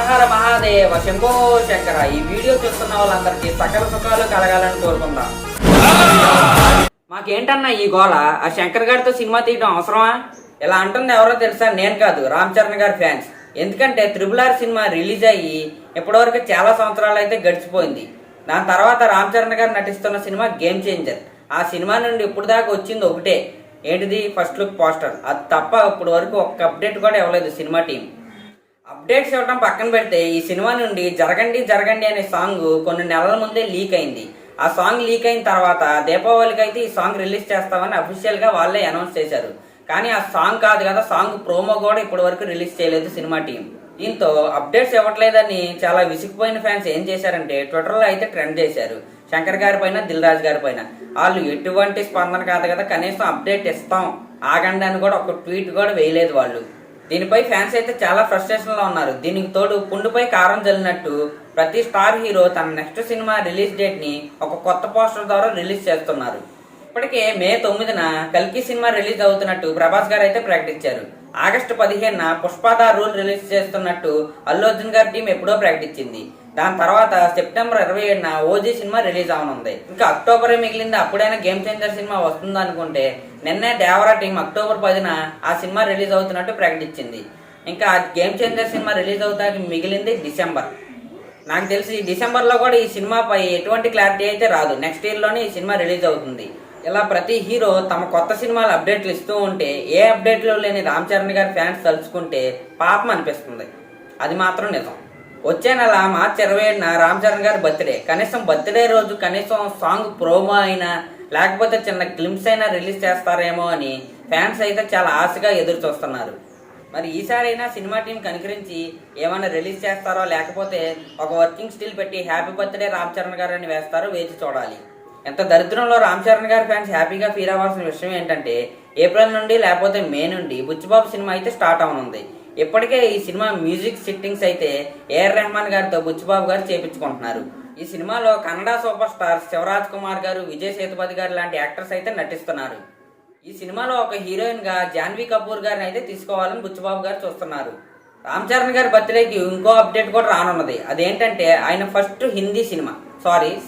హర మహాదేవ శంభో శంకర. ఈ వీడియో చూస్తున్న వాళ్ళందరికీ సకల సుఖాలు కలగాలని కోరుకుందాం. మాకేంటన్నా ఈ గోళ? ఆ శంకర్ గారితో సినిమా తీయడం అవసరమా? ఇలా అంటుంది ఎవరో తెలుసా? నేను కాదు, రామ్ చరణ్ గారి ఫ్యాన్స్. ఎందుకంటే RRR సినిమా రిలీజ్ అయ్యి ఇప్పటివరకు చాలా సంవత్సరాలు అయితే గడిచిపోయింది. దాని తర్వాత రామ్ చరణ్ గారు నటిస్తున్న సినిమా గేమ్ చేంజర్. ఆ సినిమా నుండి ఇప్పుడు దాకా వచ్చింది ఒకటే, ఏంటిది? First look poster. అది తప్ప ఇప్పుడు వరకు ఒక్క అప్డేట్ కూడా ఇవ్వలేదు సినిమా టీం. అప్డేట్స్ ఇవ్వడం పక్కన పెడితే ఈ సినిమా నుండి జరగండి జరగండి అనే సాంగ్ కొన్ని నెలల ముందే లీక్ అయింది. ఆ సాంగ్ లీక్ అయిన తర్వాత దీపావళికి అయితే ఈ సాంగ్ రిలీజ్ చేస్తామని అఫీషియల్ గా వాళ్ళే అనౌన్స్ చేశారు. కానీ ఆ సాంగ్ కాదు కదా, సాంగ్ ప్రోమో కూడా ఇప్పటి వరకు రిలీజ్ చేయలేదు సినిమా టీం. దీంతో అప్డేట్స్ ఇవ్వట్లేదని చాలా విసిగిపోయిన ఫ్యాన్స్ ఏం చేశారంటే ట్విట్టర్లో అయితే ట్రెండ్ చేశారు. శంకర్ గారి పైన, దిల్ రాజు గారి పైన. వాళ్ళు ఎటువంటి స్పందన కాదు కదా, కనీసం అప్డేట్ ఇస్తాం ఆగండి అని కూడా ఒక ట్వీట్ కూడా వేయలేదు వాళ్ళు. దీనిపై ఫ్యాన్స్ అయితే చాలా ఫ్రస్ట్రేషన్ లో ఉన్నారు. దీనికి తోడు పుండుపై కారం జల్లినట్టు ప్రతి స్టార్ హీరో తన నెక్స్ట్ సినిమా రిలీజ్ డేట్ ని ఒక కొత్త పోస్టర్ ద్వారా రిలీజ్ చేస్తున్నారు. ఇప్పటికే మే 9న కల్కి సినిమా రిలీజ్ అవుతున్నట్టు ప్రభాస్ గారు అయితే ప్రకటించారు. ఆగస్టు 15న పుష్ప ద రూల్ రిలీజ్ చేస్తున్నట్టు అల్లు అర్జున్ గారి టీం ఎప్పుడో ప్రకటించింది. దాని తర్వాత సెప్టెంబర్ 27న ఓజీ సినిమా రిలీజ్ అవనుంది. ఇంకా అక్టోబరే మిగిలింది, అప్పుడైనా గేమ్ చేంజర్ సినిమా వస్తుంది అనుకుంటే నిన్నే దేవరా టీం అక్టోబర్ 10న ఆ సినిమా రిలీజ్ అవుతున్నట్టు ప్రకటించింది. ఇంకా గేమ్ చేంజర్ సినిమా రిలీజ్ అవుతానికి మిగిలింది డిసెంబర్. నాకు తెలిసి డిసెంబర్లో కూడా ఈ సినిమాపై ఎటువంటి క్లారిటీ అయితే రాదు. నెక్స్ట్ ఇయర్లోనే ఈ సినిమా రిలీజ్ అవుతుంది. ఇలా ప్రతి హీరో తమ కొత్త సినిమాలు అప్డేట్లు ఇస్తూ ఉంటే ఏ అప్డేట్లో లేని రామ్ చరణ్ గారి ఫ్యాన్స్ తలుచుకుంటే పాపం అనిపిస్తుంది. అది మాత్రం నిజం. వచ్చే నెల మార్చి 27న రామ్ చరణ్ గారి బర్త్డే. కనీసం బర్త్డే రోజు కనీసం సాంగ్ ప్రోమో అయినా లేకపోతే చిన్న గ్లింప్స్ అయినా రిలీజ్ చేస్తారేమో అని ఫ్యాన్స్ అయితే చాలా ఆశగా ఎదురు చూస్తున్నారు. మరి ఈసారైనా సినిమా టీం కనికరించి ఏమైనా రిలీజ్ చేస్తారో లేకపోతే ఒక వర్కింగ్ స్టిల్ పెట్టి హ్యాపీ బర్త్డే రామ్ చరణ్ గారు అని వేస్తారో వేచి చూడాలి. ఎంత దరిద్రంలో రామ్ చరణ్ గారి ఫ్యాన్స్ హ్యాపీగా ఫీల్ అవ్వాల్సిన విషయం ఏంటంటే ఏప్రిల్ నుండి లేకపోతే మే నుండి బుచ్చిబాబు సినిమా అయితే స్టార్ట్ అవనుంది. ఇప్పటికే ఈ సినిమా మ్యూజిక్ సిట్టింగ్స్ అయితే AR రెహమాన్ గారితో బుచ్చిబాబు గారు చేపించుకుంటున్నారు. ఈ సినిమాలో కన్నడ సూపర్ స్టార్ శివరాజ్ కుమార్ గారు, విజయ్ సేతుపతి గారు లాంటి యాక్టర్స్ అయితే నటిస్తున్నారు. ఈ సినిమాలో ఒక హీరోయిన్ గా జాన్వీ కపూర్ గారిని అయితే తీసుకోవాలని బుచ్చిబాబు గారు చూస్తున్నారు. రామ్ చరణ్ గారి బర్త్డేకి ఇంకో అప్డేట్ కూడా రానున్నది. అదేంటంటే ఆయన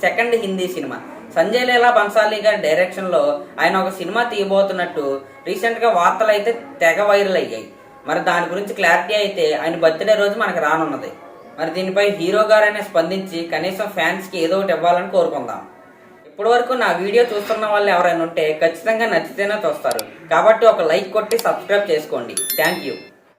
సెకండ్ హిందీ సినిమా సంజయ్ లీలా బన్సాలి గారి డైరెక్షన్ లో ఆయన ఒక సినిమా తీయబోతున్నట్టు రీసెంట్ గా వార్తలు అయితే తెగ వైరల్ అయ్యాయి. మరి దాని గురించి క్లారిటీ అయితే ఆయన బర్త్డే రోజు మనకు రానున్నది. మరి దీనిపై హీరో గారైనా స్పందించి కనీసం ఫ్యాన్స్ కి ఏదో ఒకటి ఇవ్వాలని కోరుకుందాం. ఇప్పటి వరకు నా వీడియో చూస్తున్న వాళ్ళు ఎవరైనా ఉంటే ఖచ్చితంగా నచ్చితేనే చూస్తారు. కాబట్టి ఒక లైక్ కొట్టి సబ్స్క్రైబ్ చేసుకోండి. Thank you.